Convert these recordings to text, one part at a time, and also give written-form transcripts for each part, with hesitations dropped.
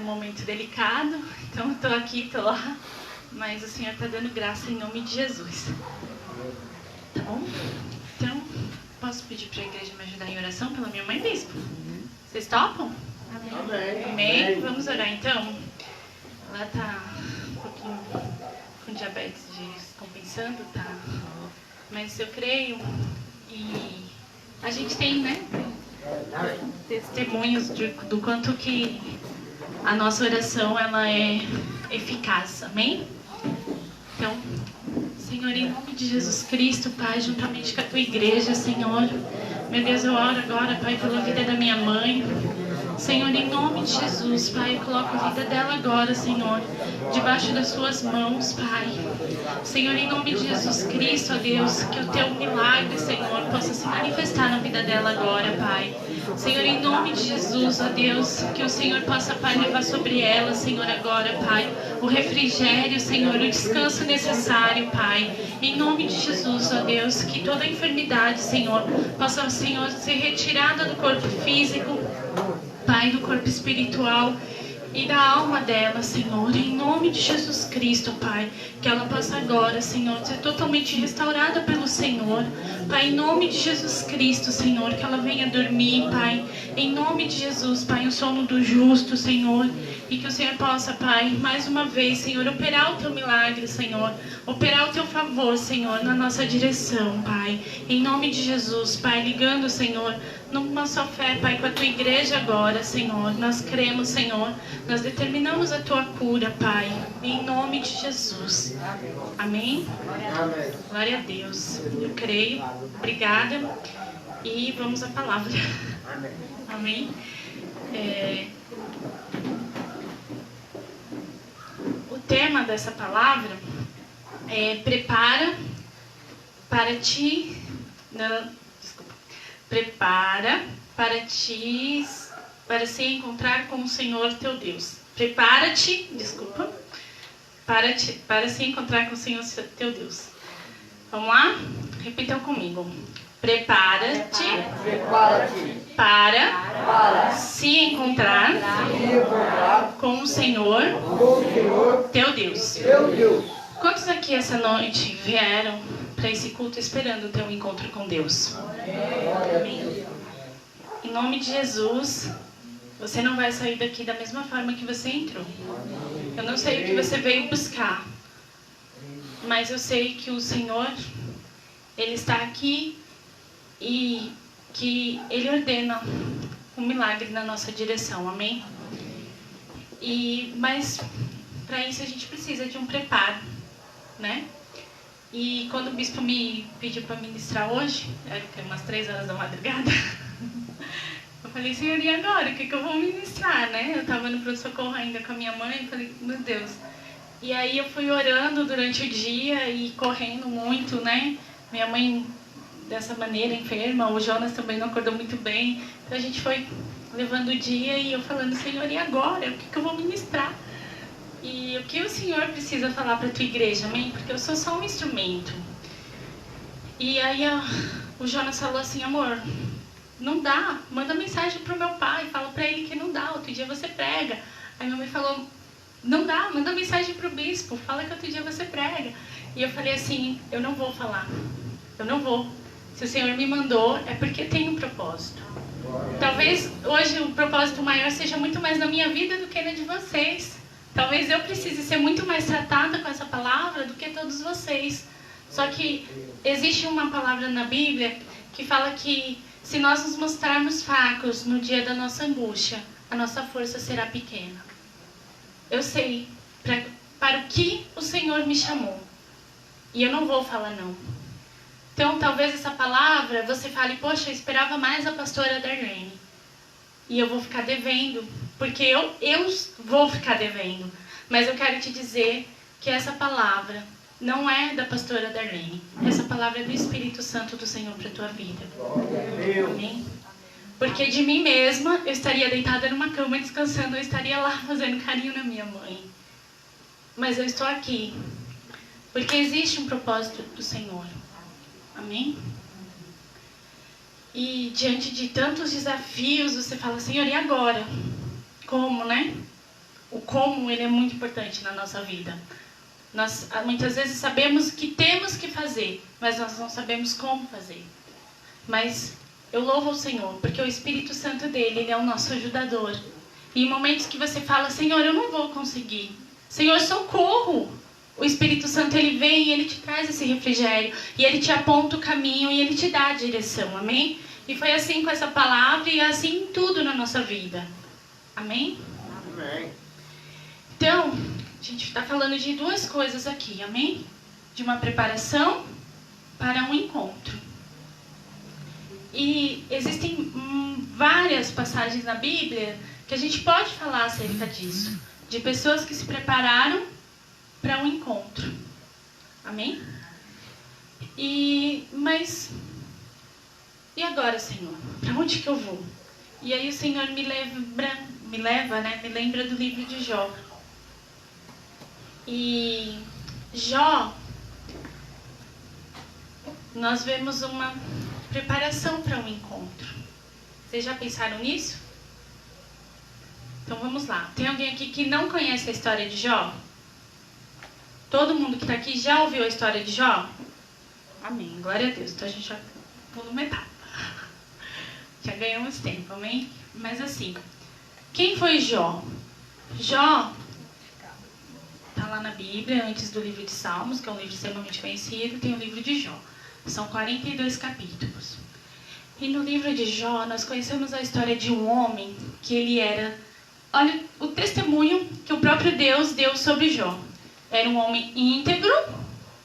num momento delicado, então eu estou aqui, estou lá, mas o Senhor está dando graça em nome de Jesus. Tá bom? Então, posso pedir para a igreja me ajudar em oração pela minha mãe, bispo? Vocês topam? Amém. Amém? Vamos orar então? Ela está um pouquinho com diabetes descompensando, tá? Mas eu creio e a gente tem, né? Testemunhos do quanto que a nossa oração ela é eficaz, amém? Então, Senhor, em nome de Jesus Cristo, Pai, juntamente com a tua igreja, Senhor, meu Deus, eu oro agora, Pai, pela vida da minha mãe. Senhor, em nome de Jesus, Pai, eu coloco a vida dela agora, Senhor, debaixo das suas mãos, Pai. Senhor, em nome de Jesus Cristo, ó Deus, que o teu milagre, Senhor, possa se manifestar na vida dela agora, Pai. Senhor, em nome de Jesus, ó Deus, que o Senhor possa, Pai, levar sobre ela, Senhor, agora, Pai, o refrigério, Senhor, o descanso necessário, Pai. Em nome de Jesus, ó Deus, que toda enfermidade, Senhor, possa, Senhor, ser retirada do corpo físico, Pai, do corpo espiritual e da alma dela, Senhor, em nome de Jesus Cristo, Pai, que ela possa agora, Senhor, ser totalmente restaurada pelo Senhor, Pai, em nome de Jesus Cristo, Senhor, que ela venha dormir, Pai, em nome de Jesus, Pai, o sono do justo, Senhor, e que o Senhor possa, Pai, mais uma vez, Senhor, operar o teu milagre, Senhor, operar o teu favor, Senhor, na nossa direção, Pai, em nome de Jesus, Pai, ligando, Senhor, numa só fé, Pai, com a tua igreja agora, Senhor, nós cremos, Senhor, nós determinamos a tua cura, Pai, em nome de Jesus. Amém? Amém. Glória a Deus. Eu creio. Obrigada. E vamos à palavra. Amém? O tema dessa palavra é prepara para ti... Não, desculpa. Prepara para ti... para se encontrar com o Senhor teu Deus. Prepara-te, desculpa, para se encontrar com o Senhor teu Deus. Vamos lá? Repitam comigo. Prepara-te para se encontrar com o Senhor teu Deus. Quantos aqui essa noite vieram para esse culto esperando o teu encontro com Deus? Amém. Em nome de Jesus, você não vai sair daqui da mesma forma que você entrou. Eu não sei o que você veio buscar, mas eu sei que o Senhor, Ele está aqui e que Ele ordena um milagre na nossa direção, amém? Mas para isso a gente precisa de um preparo, né? E quando o bispo me pediu para ministrar hoje, que é umas 3 horas da madrugada, eu falei, Senhor, e agora? O que eu vou ministrar, né? Eu estava no pronto-socorro ainda com a minha mãe, falei, meu Deus. E aí eu fui orando durante o dia e correndo muito, né? Minha mãe, dessa maneira, enferma, o Jonas também não acordou muito bem. Então a gente foi levando o dia e eu falando, Senhor, e agora? O que eu vou ministrar? E o que o Senhor precisa falar para a tua igreja, amém? Porque eu sou só um instrumento. E aí o Jonas falou assim, amor, não dá, manda mensagem pro meu pai, fala para ele que não dá, outro dia você prega. Aí minha mãe falou, não dá, manda mensagem pro bispo, fala que outro dia você prega. E eu falei assim, eu não vou falar, eu não vou. Se o Senhor me mandou, é porque tem um propósito. Talvez hoje o propósito maior seja muito mais na minha vida do que na de vocês. Talvez eu precise ser muito mais tratada com essa palavra do que todos vocês. Só que existe uma palavra na Bíblia que fala que se nós nos mostrarmos fracos no dia da nossa angústia, a nossa força será pequena. Eu sei para o que o Senhor me chamou. E eu não vou falar não. Então, talvez essa palavra, você fale, poxa, eu esperava mais a pastora Darlene. E eu vou ficar devendo, porque eu vou ficar devendo. Mas eu quero te dizer que essa palavra não é da pastora Darlene. Essa palavra é do Espírito Santo do Senhor para a tua vida. Amém? Porque de mim mesma, eu estaria deitada numa cama descansando, eu estaria lá fazendo carinho na minha mãe. Mas eu estou aqui, porque existe um propósito do Senhor. Amém? E diante de tantos desafios, você fala, Senhor, e agora? Como, né? como ele é muito importante na nossa vida. Nós muitas vezes sabemos que temos que fazer, mas nós não sabemos como fazer. Mas eu louvo o Senhor, porque o Espírito Santo dele, ele é o nosso ajudador. E em momentos que você fala, Senhor, eu não vou conseguir. Senhor, socorro! O Espírito Santo, ele vem e ele te traz esse refrigério. E ele te aponta o caminho e ele te dá a direção, amém? E foi assim com essa palavra e assim em tudo na nossa vida. Amém? Amém. Então, a gente está falando de duas coisas aqui, amém? De uma preparação para um encontro. E existem várias passagens na Bíblia que a gente pode falar acerca disso. De pessoas que se prepararam para um encontro. Amém? E agora, Senhor? Para onde que eu vou? E aí o Senhor me lembra do livro de Jó. E Jó, nós vemos uma preparação para um encontro. Vocês já pensaram nisso? Então vamos lá. Tem alguém aqui que não conhece a história de Jó? Todo mundo que está aqui já ouviu a história de Jó? Amém. Glória a Deus. Então a gente já pulou metade. Já ganhamos tempo, amém? Mas assim, quem foi Jó? Jó está lá na Bíblia, antes do livro de Salmos, que é um livro extremamente conhecido, tem o livro de Jó. São 42 capítulos. E no livro de Jó, nós conhecemos a história de um homem que ele era... Olha o testemunho que o próprio Deus deu sobre Jó. Era um homem íntegro,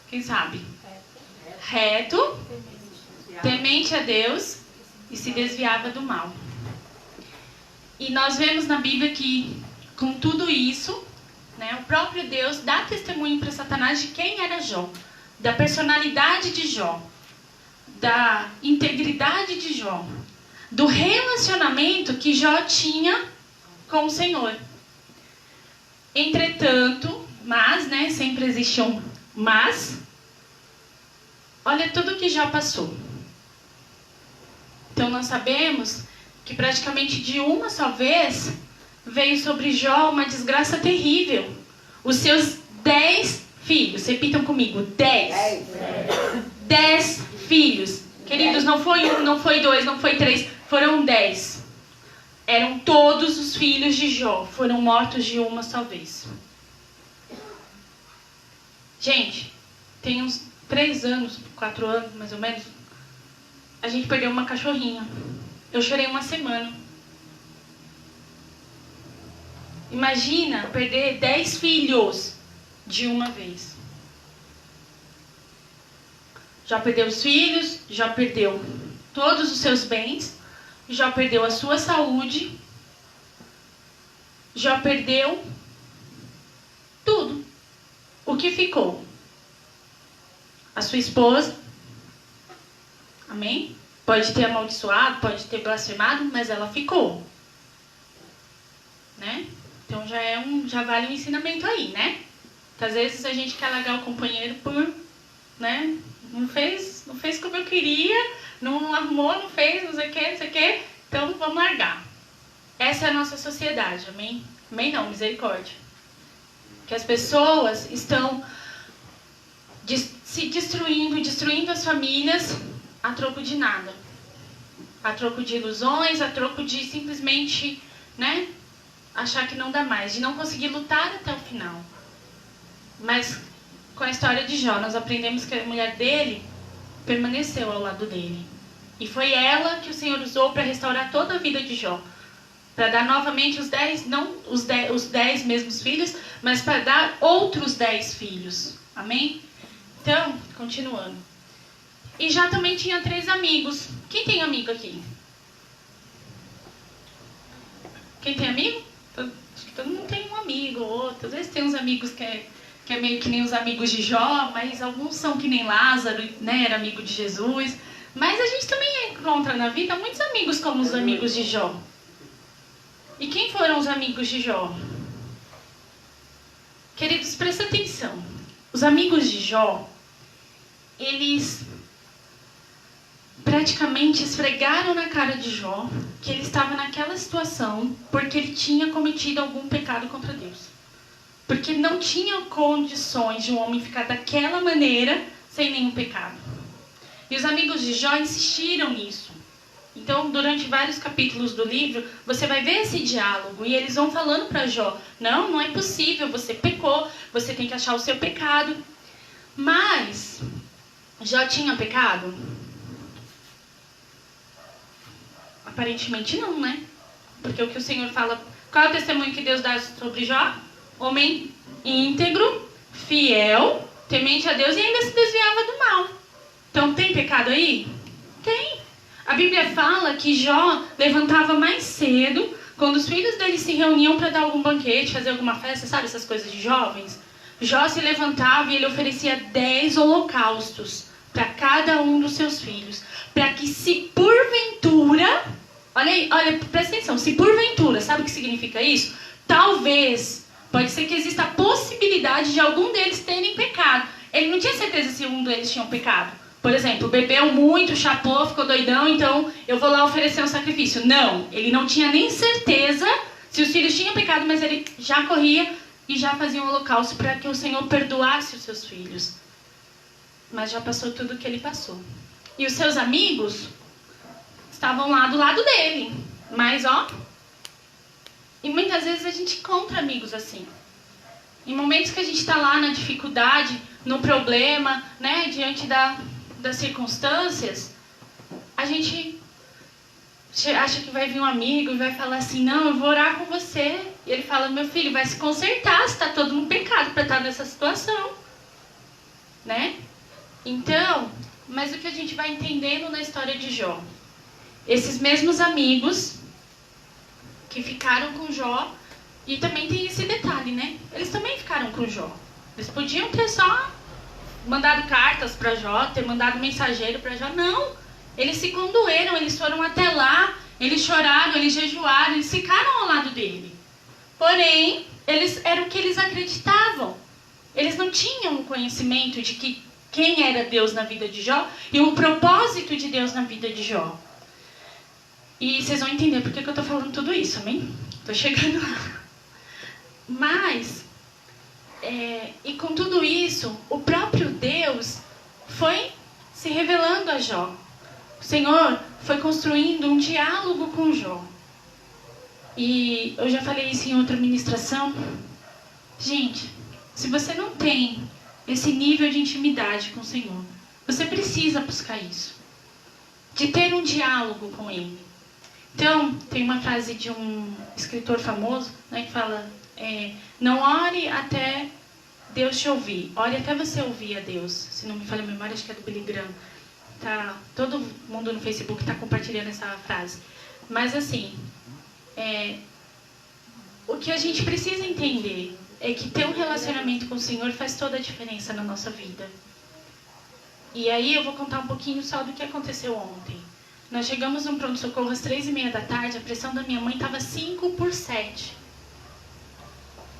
quem sabe? Reto, temente a Deus e se desviava do mal. E nós vemos na Bíblia que, com tudo isso, né, o próprio Deus dá testemunho para Satanás de quem era Jó, da personalidade de Jó, da integridade de Jó, do relacionamento que Jó tinha com o Senhor. Entretanto, né, sempre existe um mas, olha tudo que Jó passou. Então nós sabemos que praticamente de uma só vez veio sobre Jó uma desgraça terrível. Os seus 10 filhos, repitam comigo, 10. 10 filhos. Queridos, não foi um, não foi dois, não foi três, foram 10. Eram todos os filhos de Jó, foram mortos de uma só vez. Gente, tem uns 3 anos, 4 anos mais ou menos, a gente perdeu uma cachorrinha. Eu chorei uma semana. Imagina perder 10 filhos de uma vez. Já perdeu os filhos, já perdeu todos os seus bens, já perdeu a sua saúde, já perdeu tudo. O que ficou? A sua esposa. Amém? Pode ter amaldiçoado, pode ter blasfemado, mas ela ficou. Né? Então já vale um ensinamento aí, né? Que às vezes a gente quer largar o companheiro por, né? Não fez como eu queria, não arrumou, não fez, não sei o que, então vamos largar. Essa é a nossa sociedade, amém? Amém não, misericórdia. Que as pessoas estão se destruindo as famílias a troco de nada. A troco de ilusões, a troco de simplesmente, né, achar que não dá mais, de não conseguir lutar até o final. Mas com a história de Jó, nós aprendemos que a mulher dele permaneceu ao lado dele. E foi ela que o Senhor usou para restaurar toda a vida de Jó. Para dar novamente os 10, não os 10 mesmos filhos, mas para dar outros 10 filhos. Amém? Então, continuando. E Jó também tinha 3 amigos. Quem tem amigo aqui? Quem tem amigo? Acho que todo mundo tem um amigo ou outro. Às vezes tem uns amigos que é meio que nem os amigos de Jó, mas alguns são que nem Lázaro, né? Era amigo de Jesus. Mas a gente também encontra na vida muitos amigos como os amigos de Jó. E quem foram os amigos de Jó? Queridos, presta atenção. Os amigos de Jó, eles praticamente esfregaram na cara de Jó que ele estava naquela situação porque ele tinha cometido algum pecado contra Deus. Porque não tinha condições de um homem ficar daquela maneira sem nenhum pecado. E os amigos de Jó insistiram nisso. Então, durante vários capítulos do livro, você vai ver esse diálogo. E eles vão falando para Jó, não é possível, você pecou, você tem que achar o seu pecado. Mas, Jó tinha pecado? Aparentemente não, né? Porque o que o Senhor fala... Qual é o testemunho que Deus dá sobre Jó? Homem íntegro, fiel, temente a Deus e ainda se desviava do mal. Então, tem pecado aí? Tem. A Bíblia fala que Jó levantava mais cedo, quando os filhos dele se reuniam para dar algum banquete, fazer alguma festa, sabe essas coisas de jovens? Jó se levantava e ele oferecia 10 holocaustos para cada um dos seus filhos, para que se porventura, olha aí, presta atenção, se porventura, sabe o que significa isso? Talvez, pode ser que exista a possibilidade de algum deles terem pecado. Ele não tinha certeza se um deles tinha pecado. Por exemplo, bebeu muito, chapou, ficou doidão, então eu vou lá oferecer um sacrifício. Não, ele não tinha nem certeza se os filhos tinham pecado, mas ele já corria e já fazia um holocausto para que o Senhor perdoasse os seus filhos. Mas já passou tudo o que ele passou. E os seus amigos estavam lá do lado dele. Mas, e muitas vezes a gente encontra amigos assim. Em momentos que a gente está lá na dificuldade, no problema, né, diante das circunstâncias, a gente acha que vai vir um amigo e vai falar assim, não, eu vou orar com você. E ele fala, meu filho, vai se consertar, você está todo no pecado para estar nessa situação. Né? Então, mas o que a gente vai entendendo na história de Jó? Esses mesmos amigos que ficaram com Jó, e também tem esse detalhe, né? Eles também ficaram com Jó. Eles podiam ter só mandado cartas para Jó, ter mandado mensageiro para Jó. Não, eles se condoeram, eles foram até lá, eles choraram, eles jejuaram, eles ficaram ao lado dele. Porém, era o que eles acreditavam. Eles não tinham o conhecimento de quem era Deus na vida de Jó e o propósito de Deus na vida de Jó. E vocês vão entender por que eu estou falando tudo isso, amém? Estou chegando lá. Mas... e com tudo isso, o próprio Deus foi se revelando a Jó. O Senhor foi construindo um diálogo com Jó. E eu já falei isso em outra ministração. Gente, se você não tem esse nível de intimidade com o Senhor, você precisa buscar isso. De ter um diálogo com Ele. Então, tem uma frase de um escritor famoso, né, que fala... não ore até Deus te ouvir. Ore até você ouvir a Deus. Se não me falha a memória, acho que é do Billy Graham. Tá, todo mundo no Facebook está compartilhando essa frase. Mas assim, o que a gente precisa entender é que ter um relacionamento com o Senhor faz toda a diferença na nossa vida. E aí eu vou contar um pouquinho só do que aconteceu ontem. Nós chegamos no pronto-socorro às 3h30 da tarde, a pressão da minha mãe estava 5/7.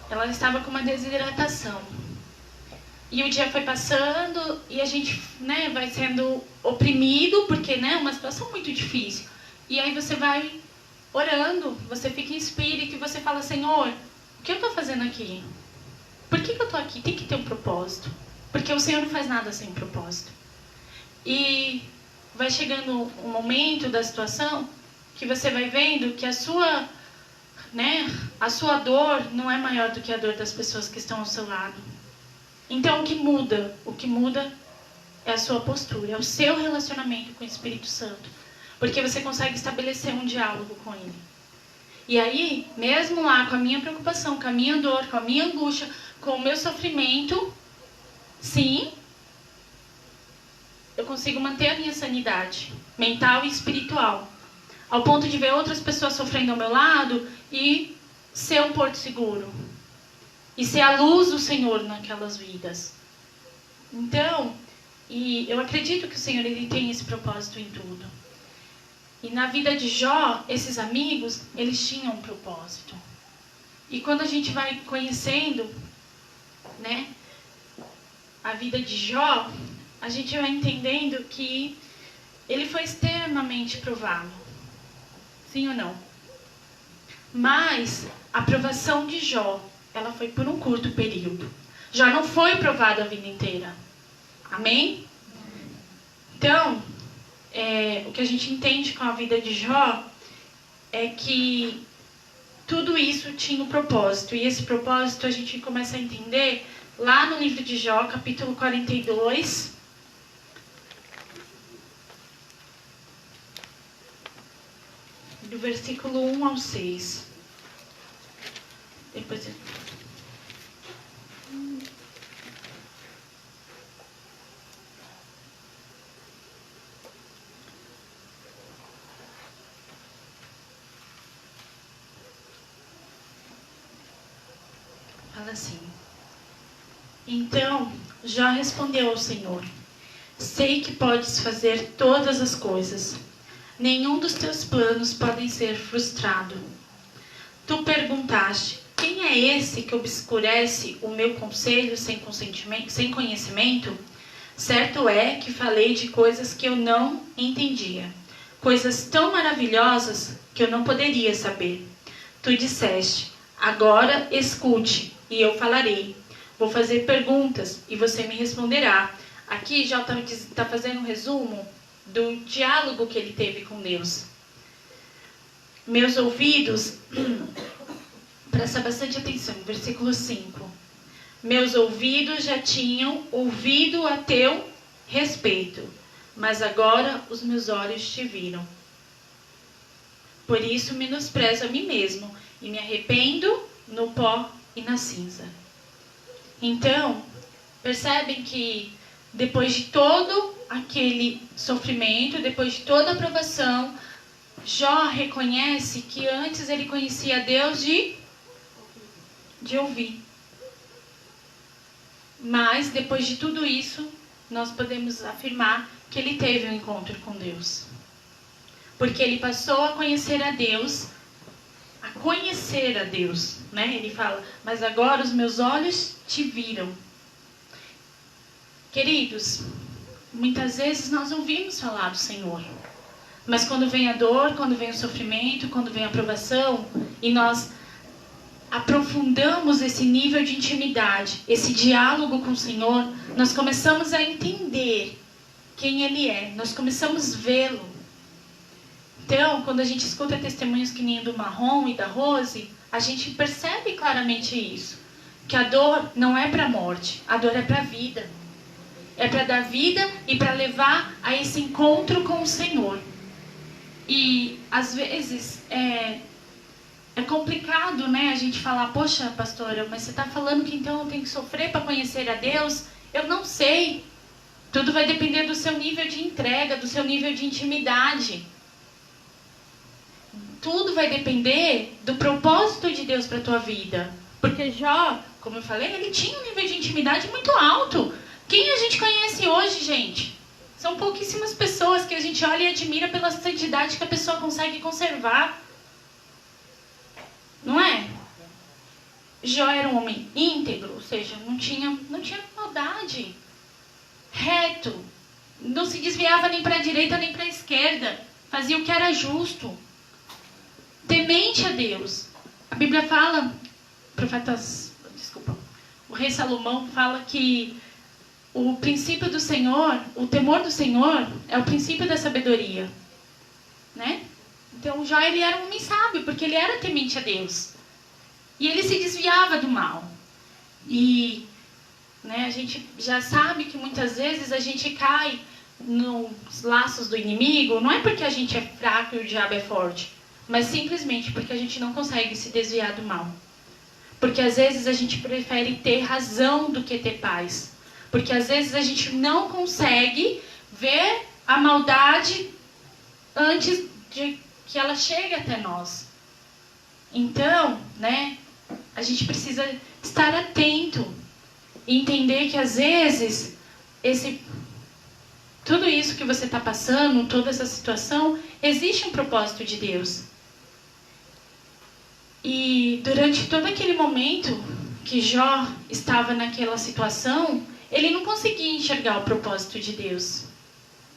Ela estava com uma desidratação. E o dia foi passando e a gente, né, vai sendo oprimido, porque, né, é uma situação muito difícil. E aí você vai orando, você fica em espírito e você fala, Senhor, o que eu estou fazendo aqui? Por que eu estou aqui? Tem que ter um propósito. Porque o Senhor não faz nada sem propósito. E vai chegando um momento da situação que você vai vendo que a sua dor não é maior do que a dor das pessoas que estão ao seu lado. Então, o que muda? O que muda é a sua postura, é o seu relacionamento com o Espírito Santo. Porque você consegue estabelecer um diálogo com Ele. E aí, mesmo lá com a minha preocupação, com a minha dor, com a minha angústia, com o meu sofrimento, sim, eu consigo manter a minha sanidade mental e espiritual. Ao ponto de ver outras pessoas sofrendo ao meu lado e ser um porto seguro. E ser a luz do Senhor naquelas vidas. Então, e eu acredito que o Senhor ele tem esse propósito em tudo. E na vida de Jó, esses amigos, eles tinham um propósito. E quando a gente vai conhecendo, né, a vida de Jó, a gente vai entendendo que ele foi extremamente provado. Sim ou não? Mas a provação de Jó ela foi por um curto período. Jó não foi provado a vida inteira. Amém? Então, o que a gente entende com a vida de Jó é que tudo isso tinha um propósito. E esse propósito a gente começa a entender lá no livro de Jó, capítulo 42. Do versículo 1 ao 6. Depois fala assim: Então Jó respondeu ao Senhor: Sei que podes fazer todas as coisas. Nenhum dos teus planos podem ser frustrado. Tu perguntaste: quem é esse que obscurece o meu conselho sem conhecimento? Certo é que falei de coisas que eu não entendia, coisas tão maravilhosas que eu não poderia saber. Tu disseste: agora escute, e eu falarei. Vou fazer perguntas, e você me responderá. Aqui já está fazendo um resumo do diálogo que ele teve com Deus. Meus ouvidos, presta bastante atenção, versículo 5. Meus ouvidos já tinham ouvido a teu respeito, mas agora os meus olhos te viram. Por isso menosprezo a mim mesmo e me arrependo no pó e na cinza. Então, percebem que depois de todo aquele sofrimento, depois de toda a provação, Jó reconhece que antes ele conhecia Deus de ouvir. Mas depois de tudo isso, nós podemos afirmar que ele teve um encontro com Deus. Porque ele passou a conhecer a Deus, né? Ele fala: mas agora os meus olhos te viram. Queridos, muitas vezes nós ouvimos falar do Senhor. Mas quando vem a dor, quando vem o sofrimento, quando vem a provação, e nós aprofundamos esse nível de intimidade, esse diálogo com o Senhor, nós começamos a entender quem Ele é, nós começamos a vê-lo. Então, quando a gente escuta testemunhos que nem do Marrom e da Rose, a gente percebe claramente isso, que a dor não é para a morte, a dor é para a vida. É para dar vida e para levar a esse encontro com o Senhor. E, às vezes, é complicado, né, a gente falar: poxa, pastora, mas você está falando que então eu tenho que sofrer para conhecer a Deus? Eu não sei. Tudo vai depender do seu nível de entrega, do seu nível de intimidade. Tudo vai depender do propósito de Deus para a tua vida. Porque Jó, como eu falei, ele tinha um nível de intimidade muito alto. Quem a gente conhece hoje, gente? São pouquíssimas pessoas que a gente olha e admira pela santidade que a pessoa consegue conservar. Não é? Jó era um homem íntegro, ou seja, não tinha maldade. Reto. Não se desviava nem para a direita nem para a esquerda. Fazia o que era justo. Temente a Deus. A Bíblia fala, o rei Salomão fala que o princípio do Senhor, o temor do Senhor, é o princípio da sabedoria, né? Então Jó, ele era um homem sábio, porque ele era temente a Deus. E ele se desviava do mal. E, né, a gente já sabe que muitas vezes a gente cai nos laços do inimigo, não é porque a gente é fraco e o diabo é forte, mas simplesmente porque a gente não consegue se desviar do mal. Porque às vezes a gente prefere ter razão do que ter paz. Porque às vezes a gente não consegue ver a maldade antes de que ela chegue até nós. Então, né, a gente precisa estar atento e entender que às vezes tudo isso que você está passando, toda essa situação, existe um propósito de Deus. E durante todo aquele momento que Jó estava naquela situação, ele não conseguia enxergar o propósito de Deus.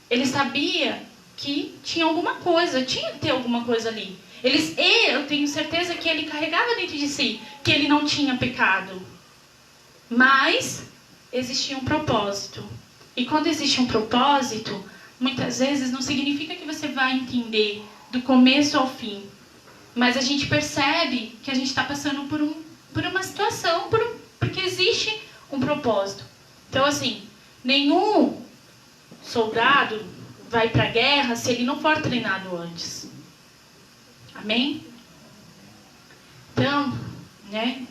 Ele sabia que tinha alguma coisa, tinha que ter alguma coisa ali. Eu tenho certeza que ele carregava dentro de si que ele não tinha pecado. Mas existia um propósito. E quando existe um propósito, muitas vezes não significa que você vai entender do começo ao fim. Mas a gente percebe que a gente está passando por uma situação, porque existe um propósito. Então, assim, nenhum soldado vai para a guerra se ele não for treinado antes. Amém? Então, né,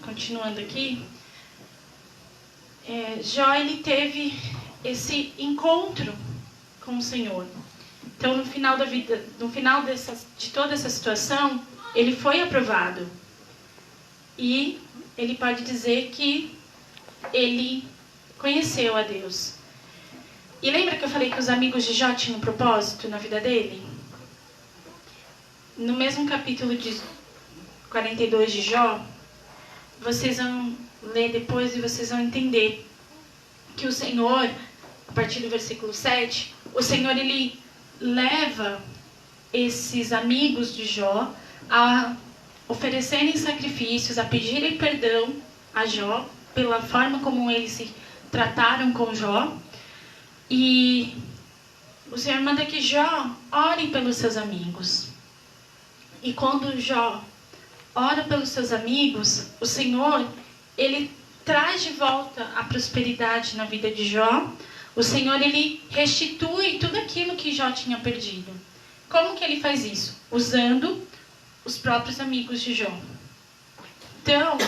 continuando aqui, Jó, ele teve esse encontro com o Senhor. Então, no final da vida, de toda essa situação, ele foi aprovado. E ele pode dizer que ele conheceu a Deus. E lembra que eu falei que os amigos de Jó tinham um propósito na vida dele? No mesmo capítulo de 42 de Jó, vocês vão ler depois e vocês vão entender que o Senhor, a partir do versículo 7, o Senhor, ele leva esses amigos de Jó a oferecerem sacrifícios, a pedirem perdão a Jó pela forma como eles se trataram com Jó. E o Senhor manda que Jó ore pelos seus amigos. E quando Jó ora pelos seus amigos, o Senhor, ele traz de volta a prosperidade na vida de Jó. O Senhor, ele restitui tudo aquilo que Jó tinha perdido. Como que ele faz isso? Usando os próprios amigos de Jó. Então,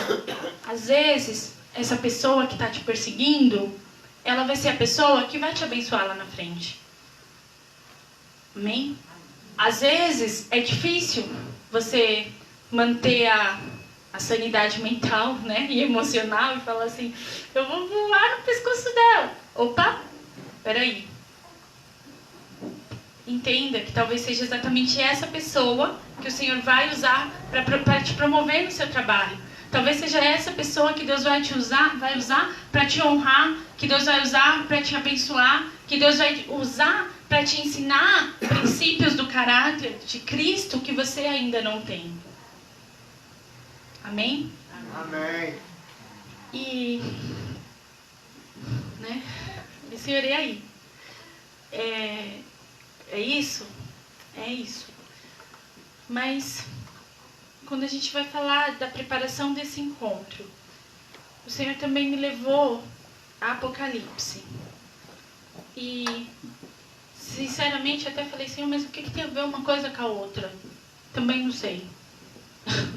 às vezes, essa pessoa que está te perseguindo, ela vai ser a pessoa que vai te abençoar lá na frente. Amém? Às vezes, é difícil você manter a sanidade mental, né, e emocional e falar assim, eu vou voar no pescoço dela. Opa, peraí. Entenda que talvez seja exatamente essa pessoa que o Senhor vai usar para te promover no seu trabalho. Talvez seja essa pessoa que Deus vai usar para te honrar, que Deus vai usar para te abençoar, que Deus vai usar para te ensinar princípios do caráter de Cristo que você ainda não tem. Amém? Amém. E, né, o Senhor, e aí? É isso? É isso. Mas, quando a gente vai falar da preparação desse encontro, o Senhor também me levou a Apocalipse. E, sinceramente, até falei, Senhor, mas o que tem a ver uma coisa com a outra? Também não sei.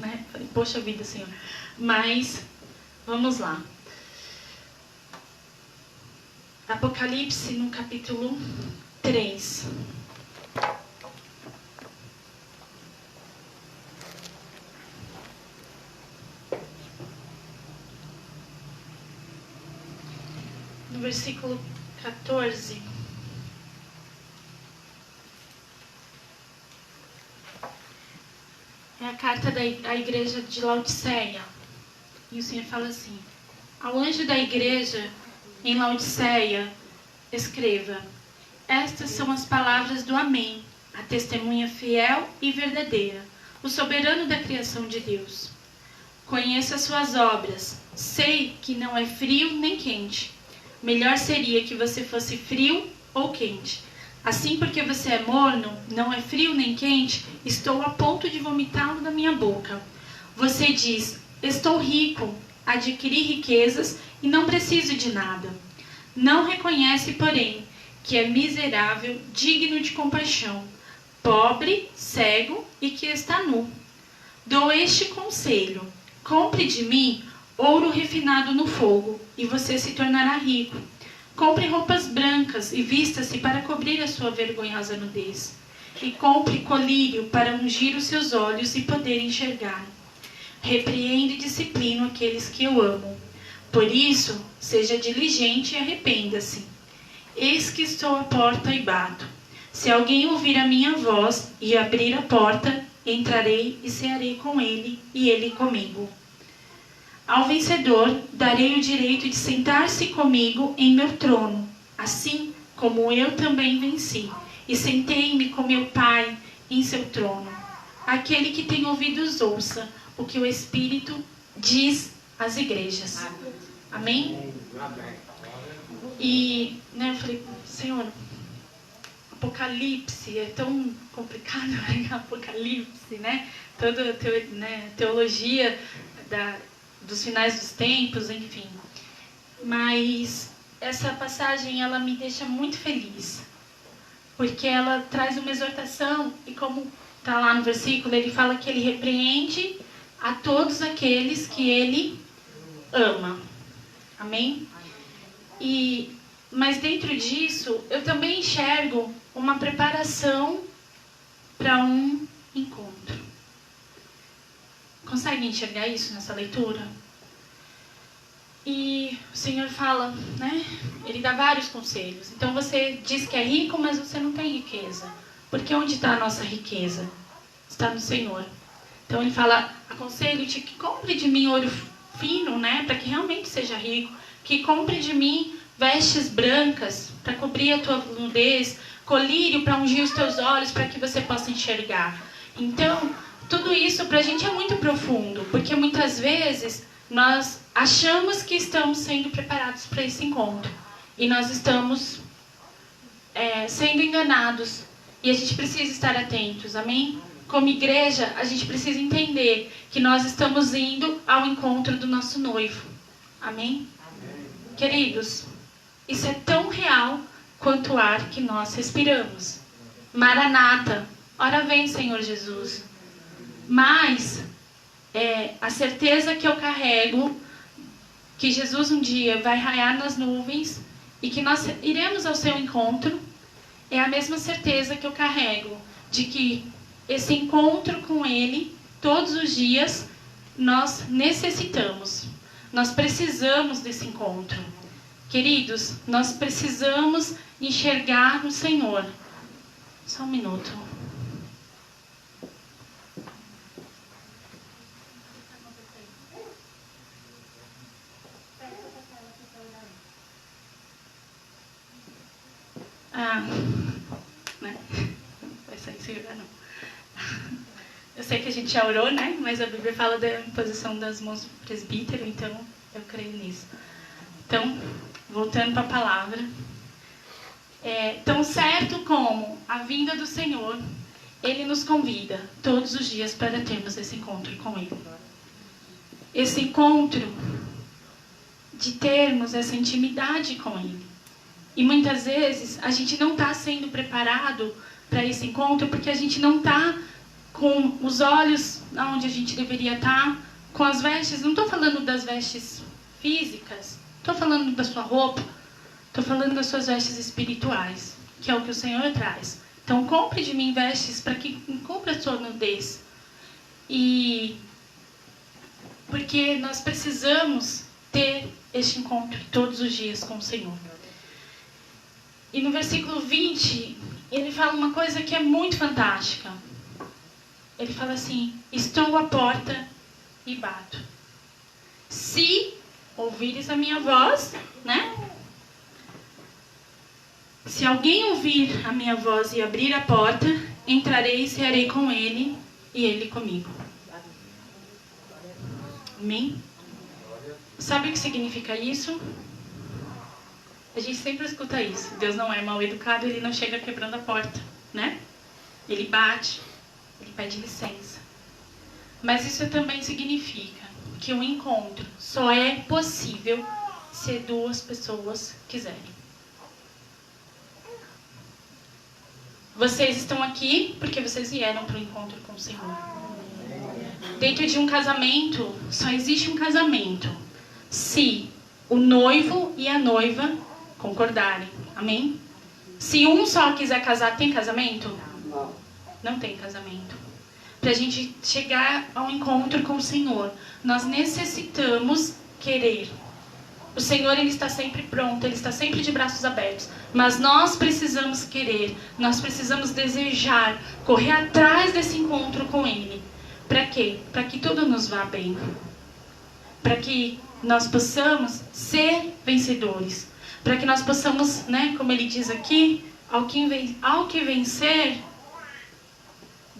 Né? Falei, poxa vida, Senhor. Mas, vamos lá. Apocalipse, no capítulo 3. No versículo 14. É a carta da igreja de Laodiceia. E o Senhor fala assim: ao anjo da igreja em Laodiceia, escreva: estas são as palavras do Amém, a testemunha fiel e verdadeira, o soberano da criação de Deus. Conheço as suas obras, sei que não é frio nem quente. Melhor seria que você fosse frio ou quente. Assim, porque você é morno, não é frio nem quente, estou a ponto de vomitá-lo da minha boca. Você diz: estou rico, adquiri riquezas e não preciso de nada. Não reconhece, porém, que é miserável, digno de compaixão, pobre, cego e que está nu. Dou este conselho: compre de mim ouro refinado no fogo, e você se tornará rico. Compre roupas brancas e vista-se para cobrir a sua vergonhosa nudez. E compre colírio para ungir os seus olhos e poder enxergar. Repreendo e disciplino aqueles que eu amo. Por isso, seja diligente e arrependa-se. Eis que estou à porta e bato. Se alguém ouvir a minha voz e abrir a porta, entrarei e cearei com ele e ele comigo. Ao vencedor, darei o direito de sentar-se comigo em meu trono, assim como eu também venci, e sentei-me com meu Pai em seu trono. Aquele que tem ouvidos ouça o que o Espírito diz às igrejas. Amém? Amém. E eu falei, Senhor, Apocalipse é tão complicado, Apocalipse, né? Toda teologia dos finais dos tempos, enfim. Mas essa passagem, ela me deixa muito feliz, porque ela traz uma exortação, e como está lá no versículo, ele fala que ele repreende a todos aqueles que ele ama. Amém? Mas dentro disso, eu também enxergo uma preparação para um encontro. Consegue enxergar isso nessa leitura? E o Senhor fala, né? Ele dá vários conselhos. Então você diz que é rico, mas você não tem riqueza. Porque onde está a nossa riqueza? Está no Senhor. Então ele fala, aconselho-te que compre de mim ouro fino, né? Para que realmente seja rico. Que compre de mim vestes brancas para cobrir a tua nudez, colírio para ungir os teus olhos, para que você possa enxergar. Então, tudo isso para a gente é muito profundo, porque muitas vezes nós achamos que estamos sendo preparados para esse encontro e nós estamos sendo enganados, e a gente precisa estar atentos, amém? Como igreja, a gente precisa entender que nós estamos indo ao encontro do nosso noivo, amém? Queridos, isso é tão real quanto o ar que nós respiramos. Maranata, ora vem, Senhor Jesus. Mas a certeza que eu carrego que Jesus um dia vai raiar nas nuvens e que nós iremos ao seu encontro é a mesma certeza que eu carrego de que esse encontro com Ele, todos os dias, nós necessitamos. Nós precisamos desse encontro. Queridos, nós precisamos enxergar no Senhor. Só um minuto. Né? Vai sair sem orar, não. Eu sei que a gente já orou, né? Mas a Bíblia fala da imposição das mãos do presbítero, então eu creio nisso. Então, voltando para a palavra. Tão certo como a vinda do Senhor, Ele nos convida todos os dias para termos esse encontro com Ele. Esse encontro de termos essa intimidade com Ele. E muitas vezes a gente não está sendo preparado para esse encontro porque a gente não está com os olhos onde a gente deveria estar, com as vestes. Não estou falando das vestes físicas, estou falando da sua roupa, estou falando das suas vestes espirituais, que é o que o Senhor traz. Então compre de mim vestes para que cubra a sua nudez. Porque nós precisamos ter este encontro todos os dias com o Senhor. E no versículo 20, ele fala uma coisa que é muito fantástica. Ele fala assim, estou à porta e bato. Se ouvires a minha voz, né? Se alguém ouvir a minha voz e abrir a porta, entrarei e cearei com ele e ele comigo. Amém? Sabe o que significa isso? A gente sempre escuta isso. Deus não é mal educado, Ele não chega quebrando a porta, né? Ele bate, Ele pede licença. Mas isso também significa que um encontro só é possível se duas pessoas quiserem. Vocês estão aqui porque vocês vieram para o encontro com o Senhor. Dentro de um casamento, só existe um casamento se o noivo e a noiva concordarem. Amém? Se um só quiser casar, tem casamento? Não. Não tem casamento. Para a gente chegar ao encontro com o Senhor, nós necessitamos querer. O Senhor, Ele está sempre pronto, Ele está sempre de braços abertos. Mas nós precisamos querer, nós precisamos desejar, correr atrás desse encontro com Ele. Para quê? Para que tudo nos vá bem. Para que nós possamos ser vencedores. Para que nós possamos, né, como ele diz aqui, ao que vencer,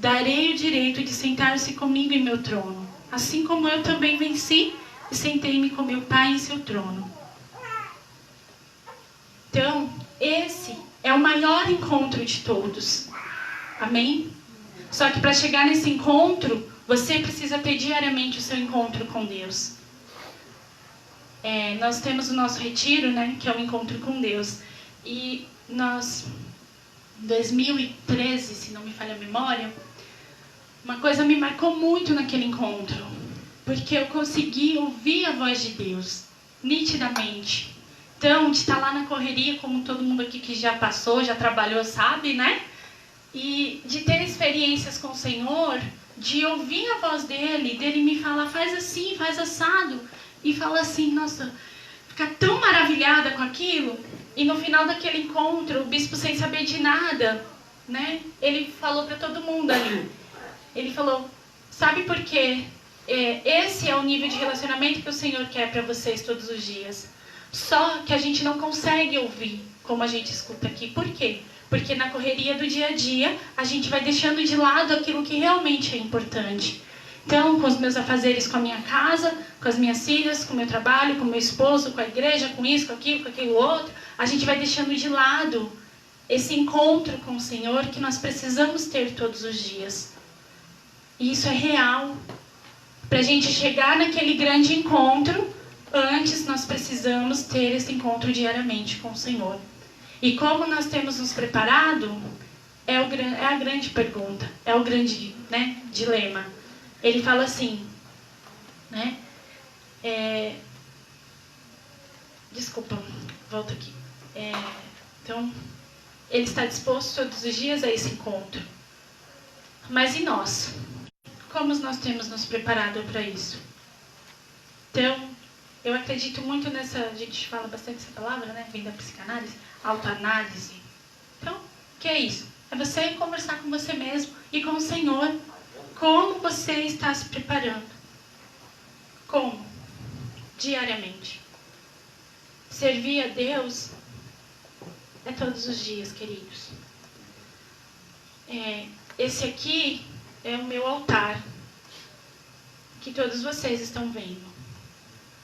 darei o direito de sentar-se comigo em meu trono, assim como eu também venci e sentei-me com meu Pai em seu trono. Então, esse é o maior encontro de todos. Amém? Só que para chegar nesse encontro, você precisa ter diariamente o seu encontro com Deus. Nós temos o nosso retiro, né, que é o encontro com Deus. E nós, em 2013, se não me falha a memória, uma coisa me marcou muito naquele encontro. Porque eu consegui ouvir a voz de Deus, nitidamente. Então, de estar lá na correria, como todo mundo aqui que já passou, já trabalhou, sabe, né? E de ter experiências com o Senhor, de ouvir a voz dele me falar, faz assim, faz assado. E falar assim, nossa, ficar tão maravilhada com aquilo. E no final daquele encontro, o bispo sem saber de nada, né? Ele falou para todo mundo ali. Ele falou, sabe por quê? Esse é o nível de relacionamento que o Senhor quer para vocês todos os dias. Só que a gente não consegue ouvir como a gente escuta aqui. Por quê? Porque na correria do dia a dia, a gente vai deixando de lado aquilo que realmente é importante. Então, com os meus afazeres com a minha casa, com as minhas filhas, com o meu trabalho, com o meu esposo, com a igreja, com isso, com aquilo outro, a gente vai deixando de lado esse encontro com o Senhor que nós precisamos ter todos os dias. E isso é real. Para a gente chegar naquele grande encontro, antes nós precisamos ter esse encontro diariamente com o Senhor. E como nós temos nos preparado, é a grande pergunta, é o grande, né, dilema. Ele fala assim, né? Desculpa, volta aqui. Então, ele está disposto todos os dias a esse encontro. Mas e nós? Como nós temos nos preparado para isso? Então, eu acredito muito nessa, a gente fala bastante essa palavra, né? Vem da psicanálise, autoanálise. Então, o que é isso? É você conversar com você mesmo e com o Senhor. Como você está se preparando? Como? Diariamente. Servir a Deus é todos os dias, queridos. Esse aqui é o meu altar, que todos vocês estão vendo.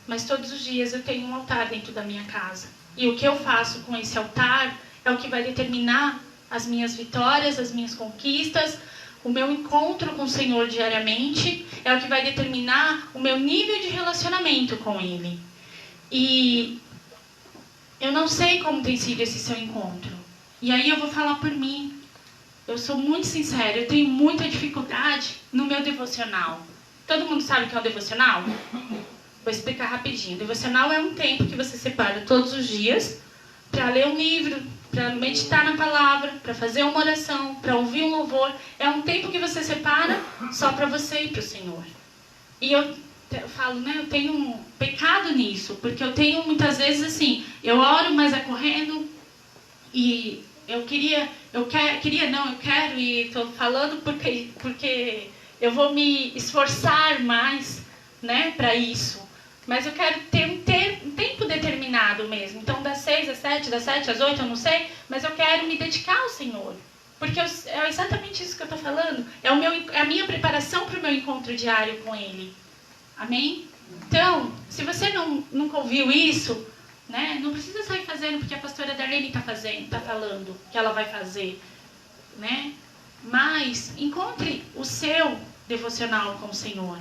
Mas todos os dias eu tenho um altar dentro da minha casa. E o que eu faço com esse altar é o que vai determinar as minhas vitórias, as minhas conquistas. O meu encontro com o Senhor diariamente é o que vai determinar o meu nível de relacionamento com Ele. E eu não sei como tem sido esse seu encontro. E aí eu vou falar por mim. Eu sou muito sincera, eu tenho muita dificuldade no meu devocional. Todo mundo sabe o que é um devocional? Vou explicar rapidinho. Devocional é um tempo que você separa todos os dias para ler um livro, para meditar na palavra, para fazer uma oração, para ouvir um louvor. É um tempo que você separa só para você e para o Senhor. E eu falo, né, eu tenho um pecado nisso, porque eu tenho muitas vezes assim, eu oro, mas é correndo, e eu quero, e estou falando porque eu vou me esforçar mais, né, para isso. Mas eu quero ter um tempo determinado mesmo. Então, das 6 às 7, das 7 às 8, eu não sei. Mas eu quero me dedicar ao Senhor. Porque é exatamente isso que eu estou falando. É a minha preparação para o meu encontro diário com Ele. Amém? Então, se você nunca ouviu isso, né, não precisa sair fazendo porque a pastora Darlene está falando que ela vai fazer. Né? Mas encontre o seu devocional com o Senhor.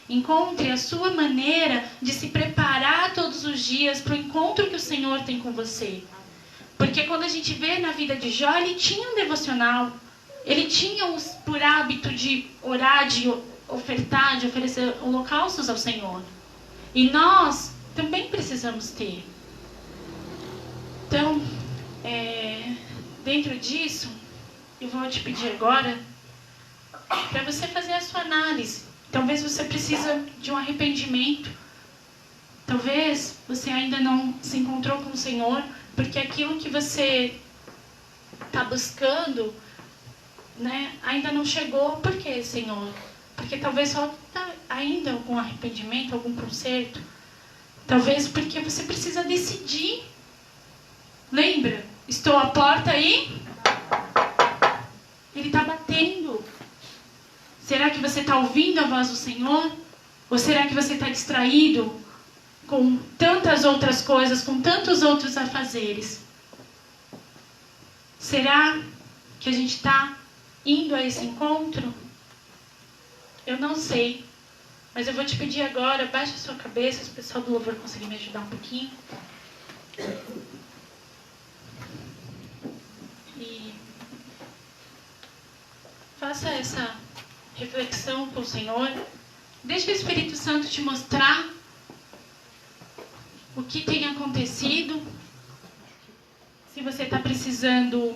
Encontre a sua maneira de se preparar todos os dias para o encontro que o Senhor tem com você. Porque quando a gente vê na vida de Jó, ele tinha um devocional. Ele tinha por hábito de orar, de ofertar, de oferecer holocaustos ao Senhor. E nós também precisamos ter. Então, dentro disso, eu vou te pedir agora para você fazer a sua análise. Talvez você precisa de um arrependimento. Talvez você ainda não se encontrou com o Senhor, porque aquilo que você está buscando, né, ainda não chegou. Por quê, Senhor? Porque talvez falta ainda algum arrependimento, algum conserto. Talvez porque você precisa decidir. Lembra? Estou à porta e Ele está batendo. Será que você está ouvindo a voz do Senhor? Ou será que você está distraído com tantas outras coisas, com tantos outros afazeres? Será que a gente está indo a esse encontro? Eu não sei. Mas eu vou te pedir agora, baixe a sua cabeça, se o pessoal do louvor conseguir me ajudar um pouquinho. E faça essa reflexão com o Senhor. Deixe o Espírito Santo te mostrar o que tem acontecido. Se você está precisando